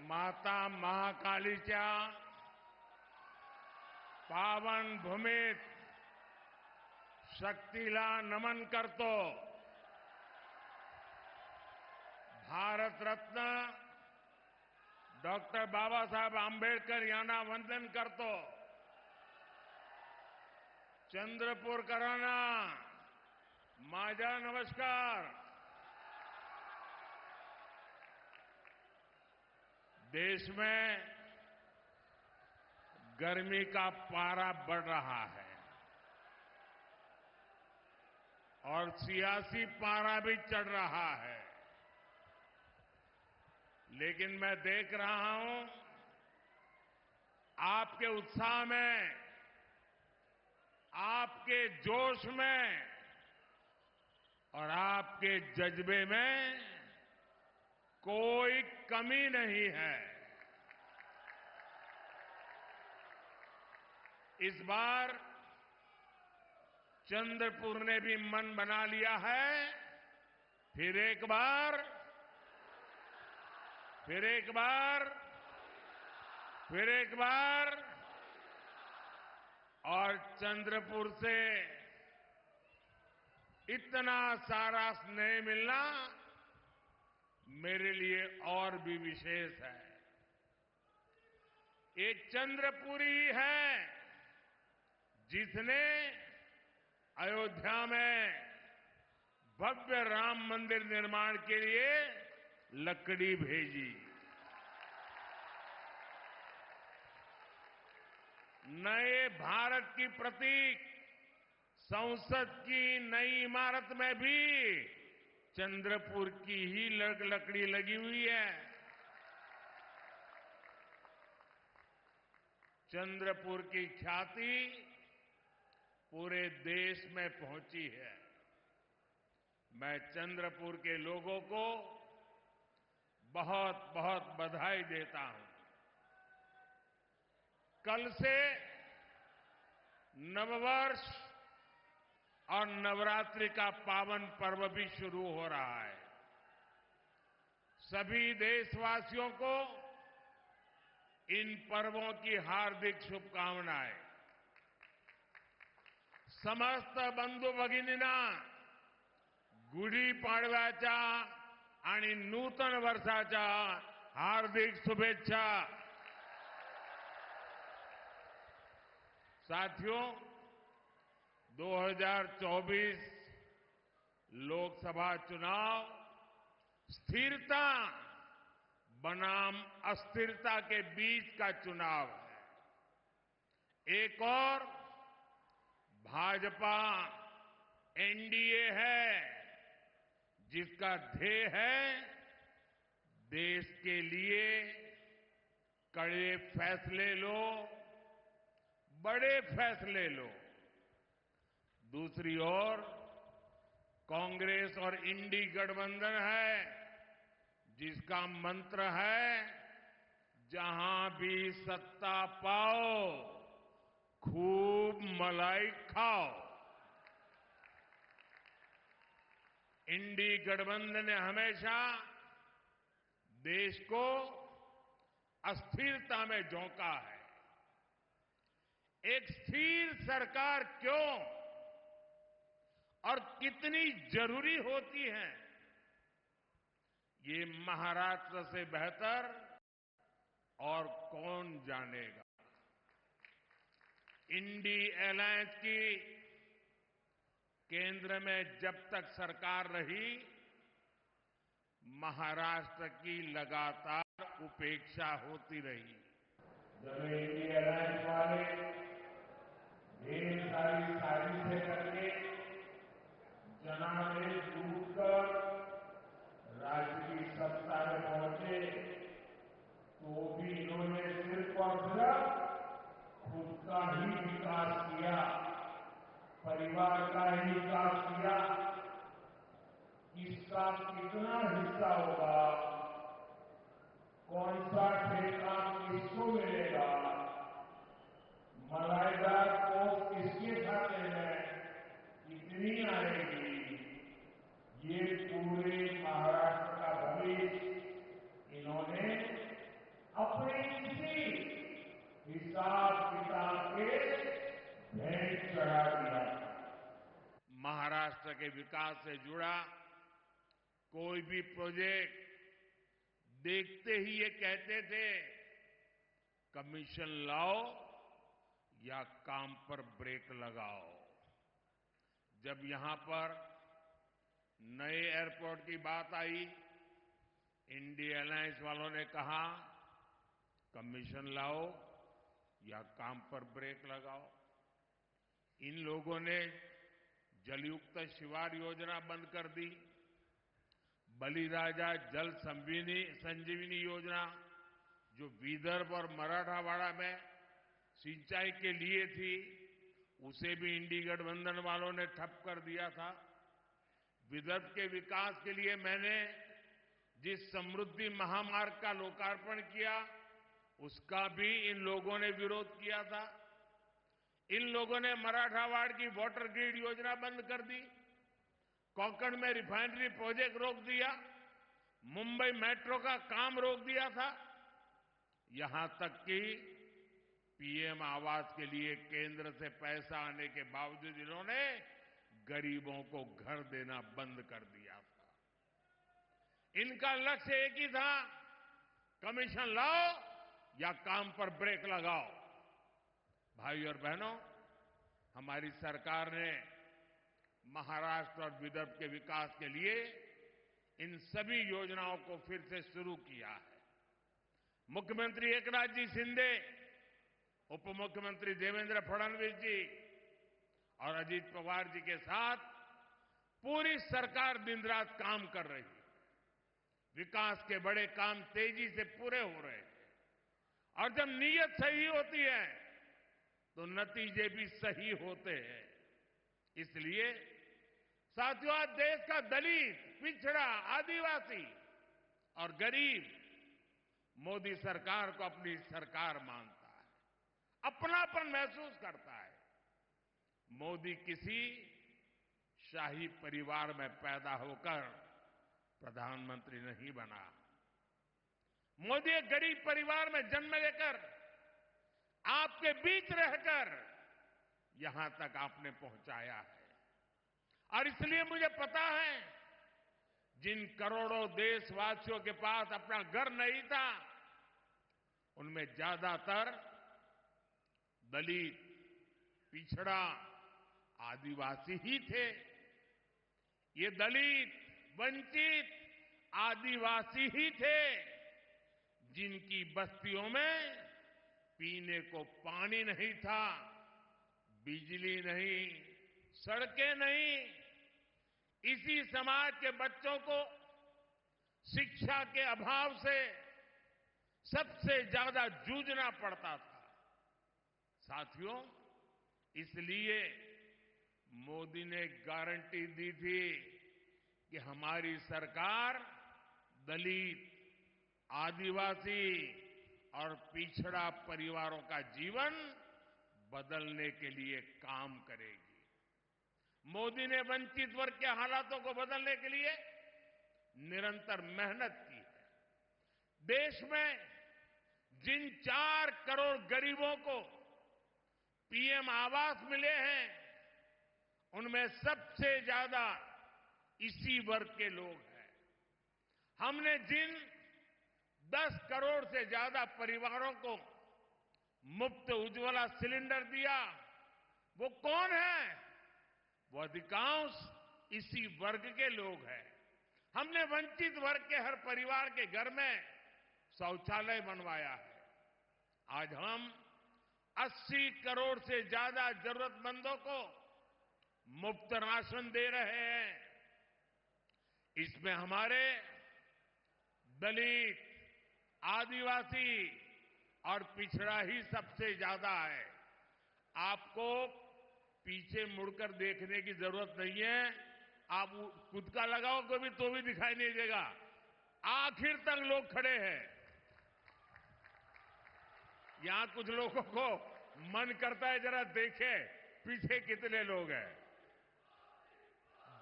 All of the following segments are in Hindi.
माता महाकालीच्या पावन भूमीत शक्तीला नमन करतो. भारत रत्न डॉक्टर बाबासाहेब आंबेडकर यांना वंदन करतो. चंद्रपूरकरांना माझा नमस्कार. देश में गर्मी का पारा बढ़ रहा है और सियासी पारा भी चढ़ रहा है, लेकिन मैं देख रहा हूं आपके उत्साह में, आपके जोश में और आपके जज्बे में कोई कमी नहीं है. इस बार चंद्रपुर ने भी मन बना लिया है. फिर एक बार और चंद्रपुर से इतना सारा स्नेह मिलना मेरे लिए और भी विशेष है. ये चंद्रपुरी है जिसने अयोध्या में भव्य राम मंदिर निर्माण के लिए लकड़ी भेजी. नए भारत की प्रतीक संसद की नई इमारत में भी चंद्रपुर की ही लकड़ी लगी हुई है. चंद्रपुर की ख्याति पूरे देश में पहुंची है. मैं चंद्रपुर के लोगों को बहुत बहुत बधाई देता हूं. कल से नववर्ष और नवरात्रि का पावन पर्व भी शुरू हो रहा है. सभी देशवासियों को इन पर्वों की हार्दिक शुभकामनाएं. समस्त बंधू भगिनींना गुढी पाडव्याच्या आणि नूतन वर्षाच्या हार्दिक शुभेच्छा. साथियों, 2024 लोकसभा चुनाव स्थिरता बनाम अस्थिरता के बीच का चुनाव है. एक और भाजपा एनडीए है जिसका ध्येय है देश के लिए कड़े फैसले लो, बड़े फैसले लो. दूसरी ओर कांग्रेस और इंडी गठबंधन है जिसका मंत्र है जहां भी सत्ता पाओ खूब मलाई खाओ. इंडी गठबंधन ने हमेशा देश को अस्थिरता में झोंका है. एक स्थिर सरकार क्यों और कितनी जरूरी होती है, ये महाराष्ट्र से बेहतर और कौन जानेगा. इंडी अलायंस की केंद्र में जब तक सरकार रही, महाराष्ट्र की लगातार उपेक्षा होती रही. जब इंडी अलायंस वाले ढेर सारी साजिशें करके जनादेश टूटकर राज्य की सत्ता में पहुंचे, तो भी इन्होंने सिर्फ और सिर्फ खुद का ही विकास किया, परिवार का ही विकास किया. किसका कितना हिस्सा होगा, कौन सा ठेका किसको मिलेगा, मलाईदार पोस्ट किसके खाते में कितनी आएगी, ये पूरे महाराष्ट्र का भविष्य के विकास से जुड़ा कोई भी प्रोजेक्ट देखते ही ये कहते थे कमीशन लाओ या काम पर ब्रेक लगाओ। जब यहां पर नए एयरपोर्ट की बात आई, इंडिया अलायंस वालों ने कहा कमीशन लाओ या काम पर ब्रेक लगाओ। इन लोगों ने जलयुक्त शिवार योजना बंद कर दी। बलिराजा जल संजीवनी योजना जो विदर्भ और मराठवाड़ा में सिंचाई के लिए थी, उसे भी इंडी गठबंधन वालों ने ठप कर दिया था। विदर्भ के विकास के लिए मैंने जिस समृद्धि महामार्ग का लोकार्पण किया, उसका भी इन लोगों ने विरोध किया था। इन लोगों ने मराठवाड़ की वाटर ग्रिड योजना बंद कर दी, कोंकण में रिफाइनरी प्रोजेक्ट रोक दिया, मुंबई मेट्रो का काम रोक दिया था। यहां तक कि पीएम आवास के लिए केंद्र से पैसा आने के बावजूद इन्होंने गरीबों को घर देना बंद कर दिया था। इनका लक्ष्य एक ही था, कमीशन लाओ या काम पर ब्रेक लगाओ। भाई और बहनों, हमारी सरकार ने महाराष्ट्र और विदर्भ के विकास के लिए इन सभी योजनाओं को फिर से शुरू किया है। मुख्यमंत्री एकनाथ जी शिंदे, उप मुख्यमंत्री देवेंद्र फडणवीस जी और अजीत पवार जी के साथ पूरी सरकार दिन रात काम कर रही है। विकास के बड़े काम तेजी से पूरे हो रहे हैं और जब नीयत सही होती है तो नतीजे भी सही होते हैं। इसलिए साथियों, आज देश का दलित, पिछड़ा, आदिवासी और गरीब मोदी सरकार को अपनी सरकार मानता है, अपनापन महसूस करता है। मोदी किसी शाही परिवार में पैदा होकर प्रधानमंत्री नहीं बना। मोदी एक गरीब परिवार में जन्म लेकर, आपके बीच रहकर यहां तक आपने पहुंचाया है। और इसलिए मुझे पता है, जिन करोड़ों देशवासियों के पास अपना घर नहीं था, उनमें ज्यादातर दलित, पिछड़ा, आदिवासी ही थे। ये दलित, वंचित, आदिवासी ही थे जिनकी बस्तियों में पीने को पानी नहीं था, बिजली नहीं, सड़कें नहीं। इसी समाज के बच्चों को शिक्षा के अभाव से सबसे ज्यादा जूझना पड़ता था। साथियों, इसलिए मोदी ने गारंटी दी थी कि हमारी सरकार दलित, आदिवासी और पिछड़ा परिवारों का जीवन बदलने के लिए काम करेगी। मोदी ने वंचित वर्ग के हालातों को बदलने के लिए निरंतर मेहनत की है। देश में जिन 4 करोड़ गरीबों को पीएम आवास मिले हैं, उनमें सबसे ज्यादा इसी वर्ग के लोग हैं। हमने जिन 10 करोड़ से ज्यादा परिवारों को मुफ्त उज्ज्वला सिलेंडर दिया, वो कौन है? वो अधिकांश इसी वर्ग के लोग हैं। हमने वंचित वर्ग के हर परिवार के घर में शौचालय बनवाया है। आज हम 80 करोड़ से ज्यादा जरूरतमंदों को मुफ्त राशन दे रहे हैं। इसमें हमारे दलित, आदिवासी और पिछड़ा ही सबसे ज्यादा है। आपको पीछे मुड़कर देखने की जरूरत नहीं है। आप खुद का लगाओगे भी तो भी दिखाई नहीं देगा। आखिर तक लोग खड़े हैं। यहां कुछ लोगों को मन करता है जरा देखे पीछे कितने लोग हैं।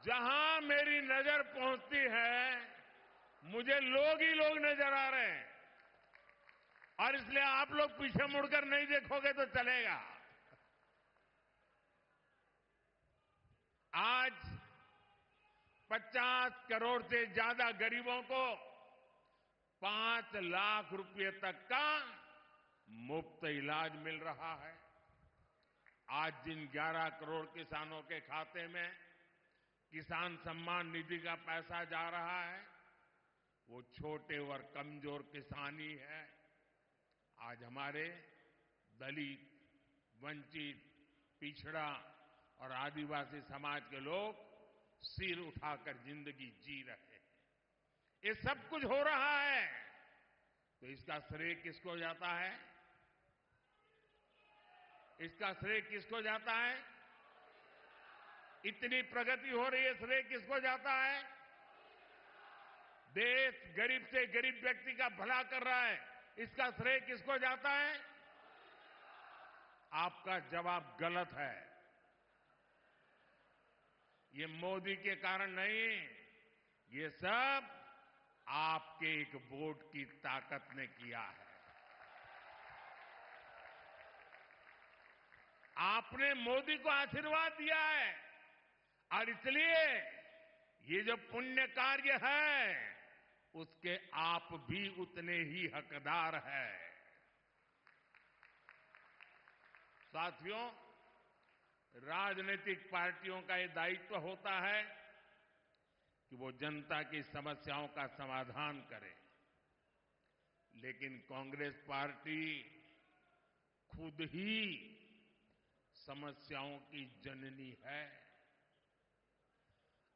जहां मेरी नजर पहुंचती है, मुझे लोग ही लोग नजर आ रहे हैं। और इसलिए आप लोग पीछे मुड़कर नहीं देखोगे तो चलेगा। आज 50 करोड़ से ज्यादा गरीबों को 5 लाख रुपए तक का मुफ्त इलाज मिल रहा है। आज जिन 11 करोड़ किसानों के खाते में किसान सम्मान निधि का पैसा जा रहा है, वो छोटे और कमजोर किसान ही है। आज हमारे दलित, वंचित, पिछड़ा और आदिवासी समाज के लोग सिर उठाकर जिंदगी जी रहे हैं। ये सब कुछ हो रहा है, तो इसका श्रेय किसको जाता है? इसका श्रेय किसको जाता है? इतनी प्रगति हो रही है, श्रेय किसको जाता है? देश गरीब से गरीब व्यक्ति का भला कर रहा है, इसका श्रेय किसको जाता है? आपका जवाब गलत है। ये मोदी के कारण नहीं, ये सब आपके एक वोट की ताकत ने किया है। आपने मोदी को आशीर्वाद दिया है और इसलिए ये जो पुण्य कार्य है उसके आप भी उतने ही हकदार हैं। साथियों, राजनीतिक पार्टियों का ये दायित्व होता है कि वो जनता की समस्याओं का समाधान करें, लेकिन कांग्रेस पार्टी खुद ही समस्याओं की जननी है।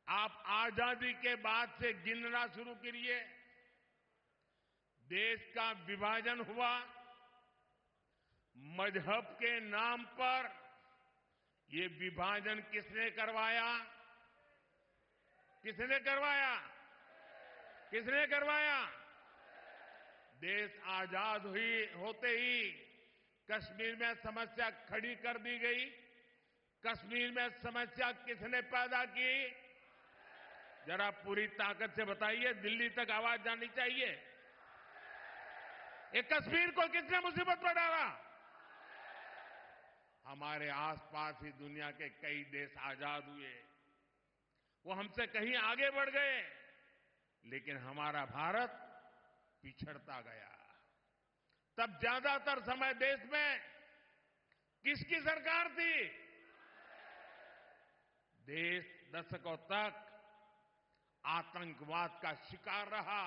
आप आजादी के बाद से गिनना शुरू करिए, देश का विभाजन हुआ, मजहब के नाम पर ये विभाजन किसने करवाया? किसने करवाया? किसने करवाया? देश आजाद होते ही कश्मीर में समस्या खड़ी कर दी गई। कश्मीर में समस्या किसने पैदा की? जरा पूरी ताकत से बताइए, दिल्ली तक आवाज जानी चाहिए। ये कश्मीर को किसने मुसीबत में डाला? हमारे आसपास ही दुनिया के कई देश आजाद हुए, वो हमसे कहीं आगे बढ़ गए, लेकिन हमारा भारत पिछड़ता गया। तब ज्यादातर समय देश में किसकी सरकार थी? देश दशकों तक आतंकवाद का शिकार रहा।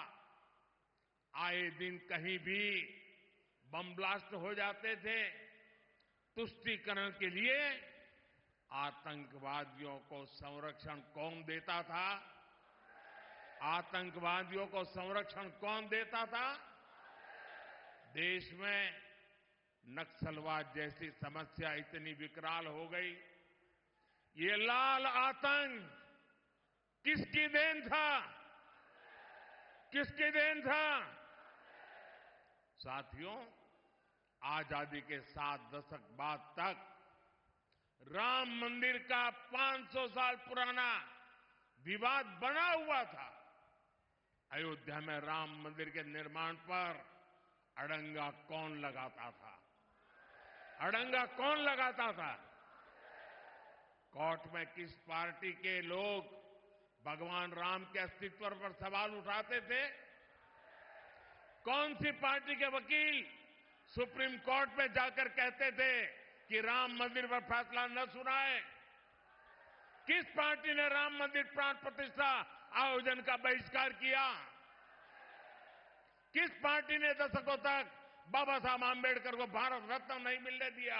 आए दिन कहीं भी बम ब्लास्ट हो जाते थे। तुष्टीकरण के लिए आतंकवादियों को संरक्षण कौन देता था? आतंकवादियों को संरक्षण कौन देता था? देश में नक्सलवाद जैसी समस्या इतनी विकराल हो गई। ये लाल आतंक किसकी देन था? किसकी देन था? साथियों, आजादी के 7 दशक बाद तक राम मंदिर का 500 साल पुराना विवाद बना हुआ था। अयोध्या में राम मंदिर के निर्माण पर अड़ंगा कौन लगाता था? अड़ंगा कौन लगाता था? कोर्ट में किस पार्टी के लोग भगवान राम के अस्तित्व पर सवाल उठाते थे? कौन सी पार्टी के वकील सुप्रीम कोर्ट में जाकर कहते थे कि राम मंदिर पर फैसला न सुनाए? किस पार्टी ने राम मंदिर प्राण प्रतिष्ठा आयोजन का बहिष्कार किया? किस पार्टी ने दशकों तक बाबा साहब आंबेडकर को भारत रत्न नहीं मिलने दिया?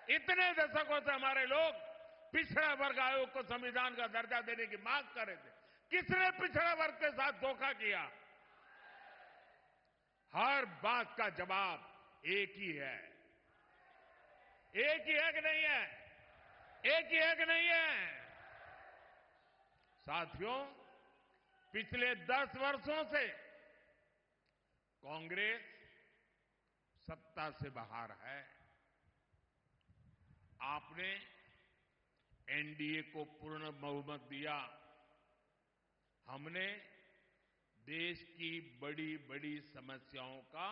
इतने दशकों से हमारे लोग पिछड़ा वर्ग आयोग को संविधान का दर्जा देने की मांग कर रहे थे। किसने पिछड़ा वर्ग के साथ धोखा किया? हर बात का जवाब एक ही है। एक ही है कि नहीं है? एक ही है कि नहीं है? साथियों, पिछले 10 वर्षों से कांग्रेस सत्ता से बाहर है। आपने एनडीए को पूर्ण बहुमत दिया। हमने देश की बड़ी बड़ी समस्याओं का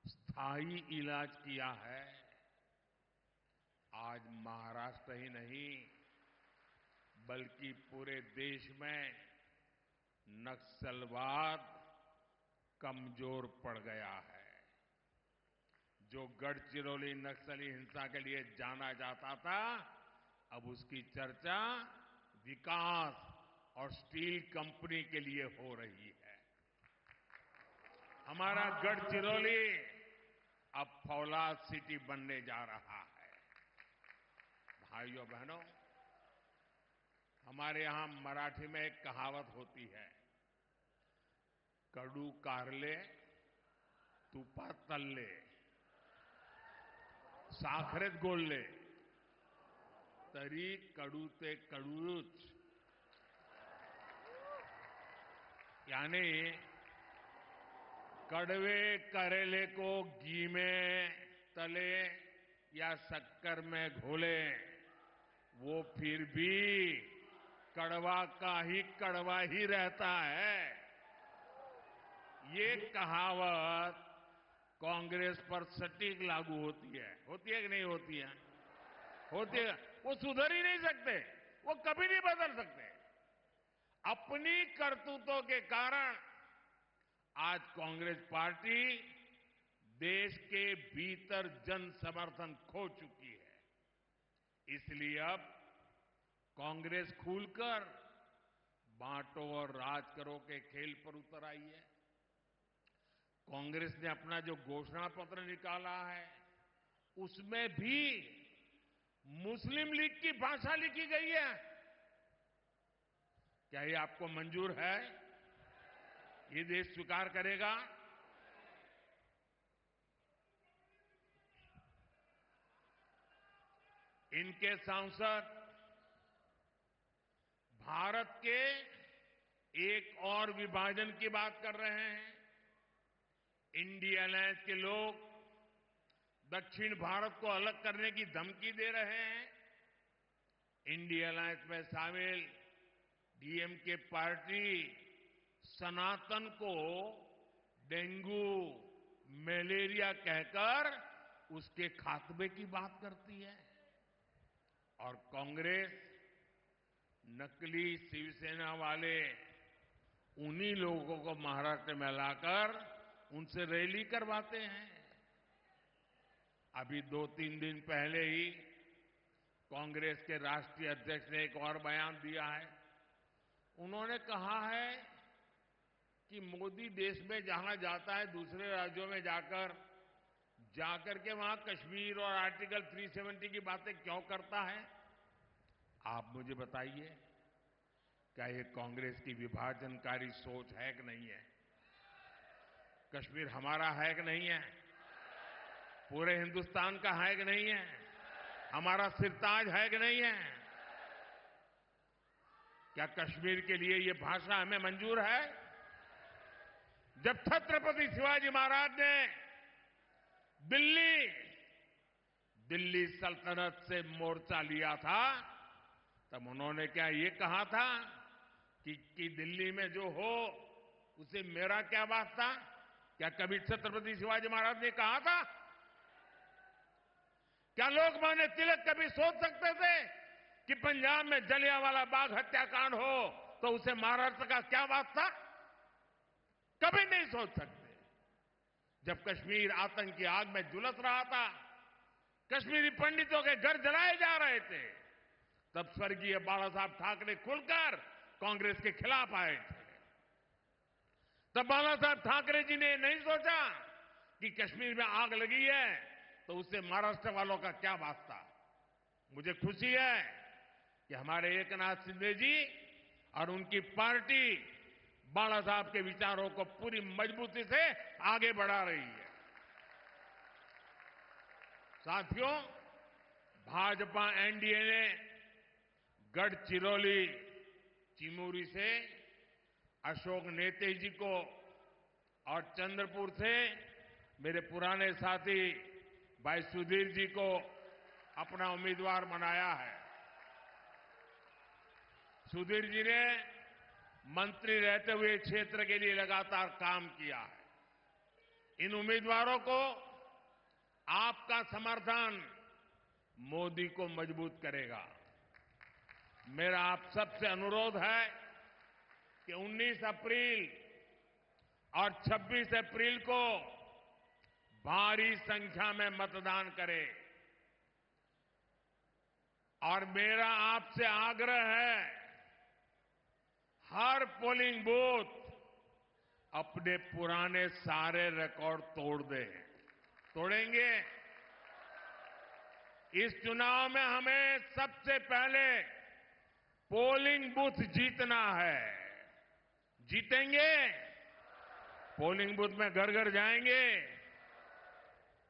स्थायी इलाज किया है। आज महाराष्ट्र ही नहीं, बल्कि पूरे देश में नक्सलवाद कमजोर पड़ गया है। जो गढ़चिरौली नक्सली हिंसा के लिए जाना जाता था, अब उसकी चर्चा विकास और स्टील कंपनी के लिए हो रही है। हमारा गढ़चिरौली अब फौलाद सिटी बनने जा रहा है। भाइयों बहनों, हमारे यहां मराठी में एक कहावत होती है, कडू कारले तुपात तळले, साखरेत गोळले तरी कडू ते कडूच। यानी कड़वे करेले को घी में तले या शक्कर में घोले, वो फिर भी कड़वा का ही कड़वा ही रहता है। ये कहावत कांग्रेस पर सटीक लागू होती है कि नहीं होती है? होती है। वो सुधर ही नहीं सकते, वो कभी नहीं बदल सकते। अपनी करतूतों के कारण आज कांग्रेस पार्टी देश के भीतर जन समर्थन खो चुकी है। इसलिए अब कांग्रेस खुलकर बांटो और राज करो के खेल पर उतर आई है। कांग्रेस ने अपना जो घोषणा पत्र निकाला है, उसमें भी मुस्लिम लीग की भाषा लिखी गई है। क्या ये आपको मंजूर है? ये देश स्वीकार करेगा? इनके सांसद भारत के एक और विभाजन की बात कर रहे हैं। इंडिया अलायंस के लोग दक्षिण भारत को अलग करने की धमकी दे रहे हैं। इंडिया अलायंस में शामिल डीएमके पार्टी सनातन को डेंगू, मलेरिया कहकर उसके खात्मे की बात करती है। और कांग्रेस नकली शिवसेना वाले उन्हीं लोगों को महाराष्ट्र में लाकर उनसे रैली करवाते हैं। अभी 2-3 दिन पहले ही कांग्रेस के राष्ट्रीय अध्यक्ष ने एक और बयान दिया है। उन्होंने कहा है कि मोदी देश में जहां जाता है, दूसरे राज्यों में जाकर के वहां कश्मीर और आर्टिकल 370 की बातें क्यों करता है? आप मुझे बताइए, क्या ये कांग्रेस की विभाजनकारी सोच है कि नहीं है? कश्मीर हमारा है कि नहीं है? पूरे हिंदुस्तान का है कि नहीं है? हमारा सिरताज है कि नहीं है? क्या कश्मीर के लिए ये भाषा हमें मंजूर है? जब छत्रपति शिवाजी महाराज ने दिल्ली सल्तनत से मोर्चा लिया था, तब उन्होंने क्या ये कहा था कि दिल्ली में जो हो उसे मेरा क्या वास्ता? क्या कभी छत्रपति शिवाजी महाराज ने कहा था? क्या लोकमान्य तिलक कभी सोच सकते थे कि पंजाब में जलियांवाला बाग हत्याकांड हो तो उसे महाराष्ट्र का क्या वास्ता? कभी नहीं सोच सकते। जब कश्मीर आतंक की आग में झुलस रहा था, कश्मीरी पंडितों के घर जलाए जा रहे थे, तब स्वर्गीय बाला साहब ठाकरे खुलकर कांग्रेस के खिलाफ आए थे। तब बाला साहब ठाकरे जी ने नहीं सोचा कि कश्मीर में आग लगी है तो उससे महाराष्ट्र वालों का क्या वास्ता। मुझे खुशी है कि हमारे एकनाथ शिंदे जी और उनकी पार्टी बाला साहब के विचारों को पूरी मजबूती से आगे बढ़ा रही है। साथियों, भाजपा एनडीए ने गढ़चिरौली चिमूरी से अशोक नेते जी को और चंद्रपुर से मेरे पुराने साथी भाई सुधीर जी को अपना उम्मीदवार बनाया है। सुधीर जी ने मंत्री रहते हुए क्षेत्र के लिए लगातार काम किया है। इन उम्मीदवारों को आपका समर्थन मोदी को मजबूत करेगा। मेरा आप सबसे अनुरोध है कि 19 अप्रैल और 26 अप्रैल को भारी संख्या में मतदान करें। और मेरा आपसे आग्रह है, हर पोलिंग बूथ अपने पुराने सारे रिकॉर्ड तोड़ दे। तोड़ेंगे? इस चुनाव में हमें सबसे पहले पोलिंग बूथ जीतना है। जीतेंगे? पोलिंग बूथ में घर घर जाएंगे,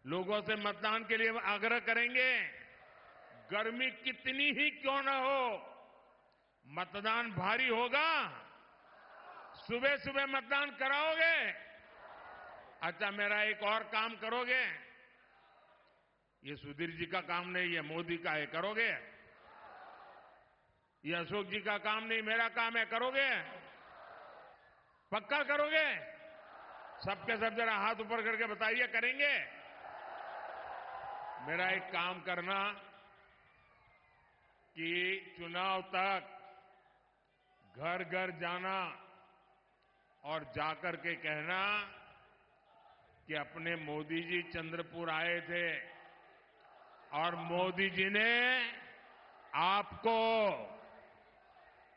लोगों से मतदान के लिए आग्रह करेंगे। गर्मी कितनी ही क्यों न हो, मतदान भारी होगा। सुबह सुबह मतदान कराओगे? अच्छा, मेरा एक और काम करोगे? ये सुधीर जी का काम नहीं, ये मोदी का है, करोगे? ये अशोक जी का काम नहीं, मेरा काम है, करोगे? पक्का करोगे? सबके सब जरा हाथ ऊपर करके बताइए, करेंगे? मेरा एक काम करना कि चुनाव तक घर घर जाना और जाकर के कहना कि अपने मोदी जी चंद्रपुर आए थे और मोदी जी ने आपको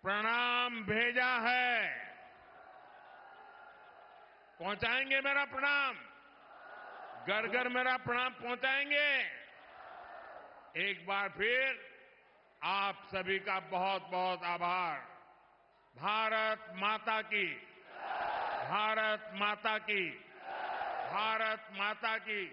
प्रणाम भेजा है। पहुंचाएंगे मेरा प्रणाम? घर घर मेरा प्रणाम पहुंचाएंगे? एक बार फिर आप सभी का बहुत बहुत आभार। भारत माता की, भारत माता की, भारत माता की।